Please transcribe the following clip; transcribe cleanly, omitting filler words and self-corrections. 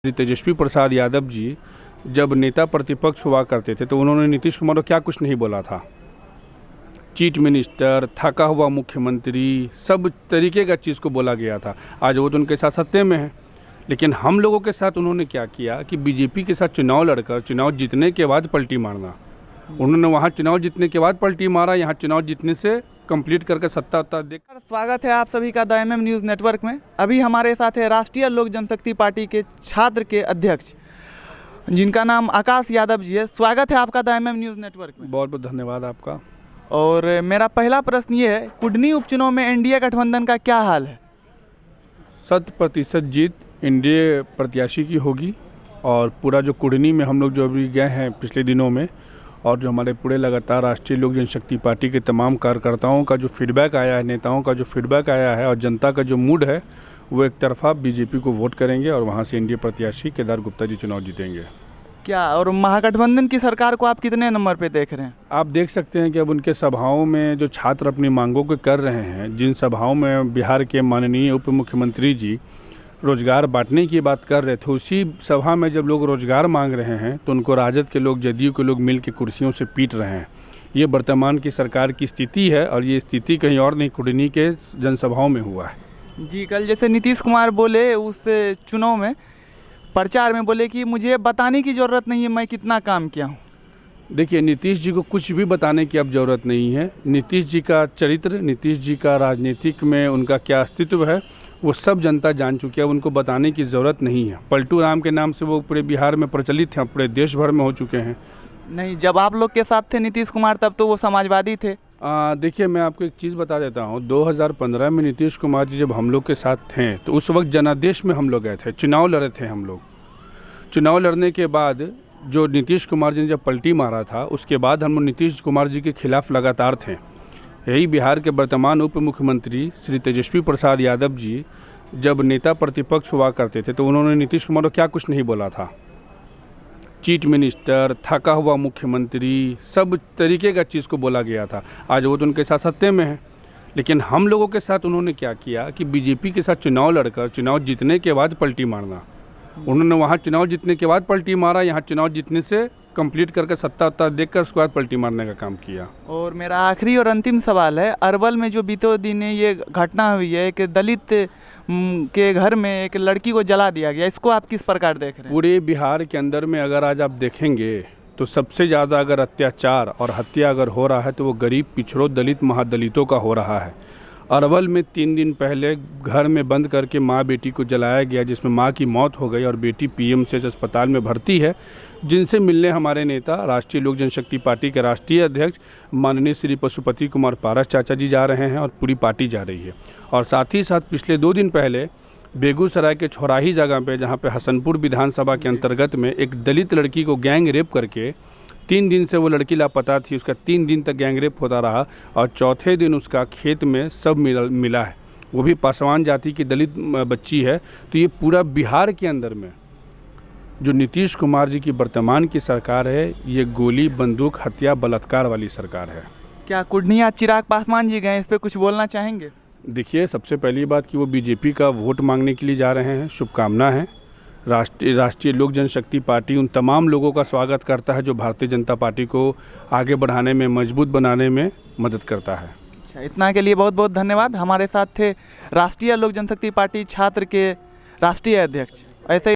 श्री तेजस्वी प्रसाद यादव जी जब नेता प्रतिपक्ष हुआ करते थे तो उन्होंने नीतीश कुमार को क्या कुछ नहीं बोला था। चीफ मिनिस्टर, थका हुआ मुख्यमंत्री, सब तरीके का चीज़ को बोला गया था। आज वो तो उनके साथ सत्ते में है, लेकिन हम लोगों के साथ उन्होंने क्या किया कि बीजेपी के साथ चुनाव लड़कर चुनाव जीतने के बाद पलटी मारना। उन्होंने वहाँ चुनाव जीतने के बाद पलटी मारा, यहाँ चुनाव जीतने से कंप्लीट करके सत्ता देख। स्वागत है आप सभी का द MM न्यूज़ नेटवर्क में। अभी हमारे साथ है राष्ट्रीय लोक जनशक्ति पार्टी के छात्र के अध्यक्ष जिनका नाम आकाश यादव जी है। स्वागत है आपका द MM न्यूज़ नेटवर्क में। बहुत बहुत धन्यवाद आपका। और मेरा पहला प्रश्न ये है, कुडनी उपचुनाव में एनडीए गठबंधन का क्या हाल है? 100% जीत एनडीए प्रत्याशी की होगी। और पूरा जो कुडनी में हम लोग जो अभी गए हैं पिछले दिनों में, और जो हमारे पूरे लगातार राष्ट्रीय लोक जनशक्ति पार्टी के तमाम कार्यकर्ताओं का जो फीडबैक आया है, नेताओं का जो फीडबैक आया है और जनता का जो मूड है, वो एक तरफा बीजेपी को वोट करेंगे और वहाँ से एनडीए प्रत्याशी केदार गुप्ता जी चुनाव जीतेंगे। क्या और महागठबंधन की सरकार को आप कितने नंबर पे देख रहे हैं? आप देख सकते हैं कि अब उनके सभाओं में जो छात्र अपनी मांगों को कर रहे हैं, जिन सभाओं में बिहार के माननीय उप मुख्यमंत्री जी रोजगार बांटने की बात कर रहे थे, उसी सभा में जब लोग रोजगार मांग रहे हैं तो उनको राजद के लोग, जदयू के लोग मिल के कुर्सियों से पीट रहे हैं। ये वर्तमान की सरकार की स्थिति है और ये स्थिति कहीं और नहीं, कुडनी के जनसभाओं में हुआ है। जी, कल जैसे नीतीश कुमार बोले उस चुनाव में प्रचार में बोले कि मुझे बताने की ज़रूरत नहीं है मैं कितना काम किया हूँ। देखिए, नीतीश जी को कुछ भी बताने की अब ज़रूरत नहीं है। नीतीश जी का चरित्र, नीतीश जी का राजनीतिक में उनका क्या अस्तित्व है, वो सब जनता जान चुकी है। उनको बताने की ज़रूरत नहीं है। पलटू राम के नाम से वो पूरे बिहार में प्रचलित हैं, पूरे देश भर में हो चुके हैं। नहीं, जब आप लोग के साथ थे नीतीश कुमार तब तो वो समाजवादी थे। देखिए, मैं आपको एक चीज़ बता देता हूँ। 2015 में नीतीश कुमार जी जब हम लोग के साथ थे तो उस वक्त जनादेश में हम लोग गए थे, चुनाव लड़े थे हम लोग। चुनाव लड़ने के बाद जो नीतीश कुमार जी ने जब पलटी मारा था, उसके बाद हम नीतीश कुमार जी के खिलाफ लगातार थे। यही बिहार के वर्तमान उप मुख्यमंत्री श्री तेजस्वी प्रसाद यादव जी जब नेता प्रतिपक्ष हुआ करते थे तो उन्होंने नीतीश कुमार को क्या कुछ नहीं बोला था। चीफ मिनिस्टर, थका हुआ मुख्यमंत्री, सब तरीके का चीज़ को बोला गया था। आज वो तो उनके साथ सत्ते में है, लेकिन हम लोगों के साथ उन्होंने क्या किया कि बीजेपी के साथ चुनाव लड़कर चुनाव जीतने के बाद पलटी मारना। उन्होंने वहाँ चुनाव जीतने के बाद पलटी मारा, यहाँ चुनाव जीतने से कंप्लीट करके सत्ता देखकर उसके बाद पलटी मारने का काम किया। और मेरा आखिरी और अंतिम सवाल है, अरवल में जो बीते दिन ये घटना हुई है कि दलित के घर में एक लड़की को जला दिया गया, इसको आप किस प्रकार देख रहे हैं? पूरे बिहार के अंदर में अगर आज आप देखेंगे तो सबसे ज़्यादा अगर अत्याचार और हत्या अगर हो रहा है तो वो गरीब, पिछड़ों, दलित, महादलितों का हो रहा है। अरवल में 3 दिन पहले घर में बंद करके माँ बेटी को जलाया गया, जिसमें माँ की मौत हो गई और बेटी PMCH अस्पताल में भर्ती है। जिनसे मिलने हमारे नेता राष्ट्रीय लोक जनशक्ति पार्टी के राष्ट्रीय अध्यक्ष माननीय श्री पशुपति कुमार पारस चाचा जी जा रहे हैं और पूरी पार्टी जा रही है। और साथ ही साथ पिछले 2 दिन पहले बेगूसराय के छौराही जगह पे, जहाँ पे हसनपुर विधानसभा के अंतर्गत में एक दलित लड़की को गैंग रेप करके 3 दिन से वो लड़की लापता थी, उसका 3 दिन तक गैंग रेप होता रहा और चौथे दिन उसका खेत में सब मिला है। वो भी पासवान जाति की दलित बच्ची है। तो ये पूरा बिहार के अंदर में जो नीतीश कुमार जी की वर्तमान की सरकार है, ये गोली, बंदूक, हत्या, बलात्कार वाली सरकार है। क्या कुडनिया चिराग पासवान जी गए, इस पर कुछ बोलना चाहेंगे? देखिए, सबसे पहली बात कि वो बीजेपी का वोट मांगने के लिए जा रहे हैं, शुभकामना है। राष्ट्रीय लोक जनशक्ति पार्टी उन तमाम लोगों का स्वागत करता है जो भारतीय जनता पार्टी को आगे बढ़ाने में, मजबूत बनाने में मदद करता है। अच्छा, इतना के लिए बहुत बहुत धन्यवाद। हमारे साथ थे राष्ट्रीय लोक जनशक्ति पार्टी छात्र के राष्ट्रीय अध्यक्ष। ऐसे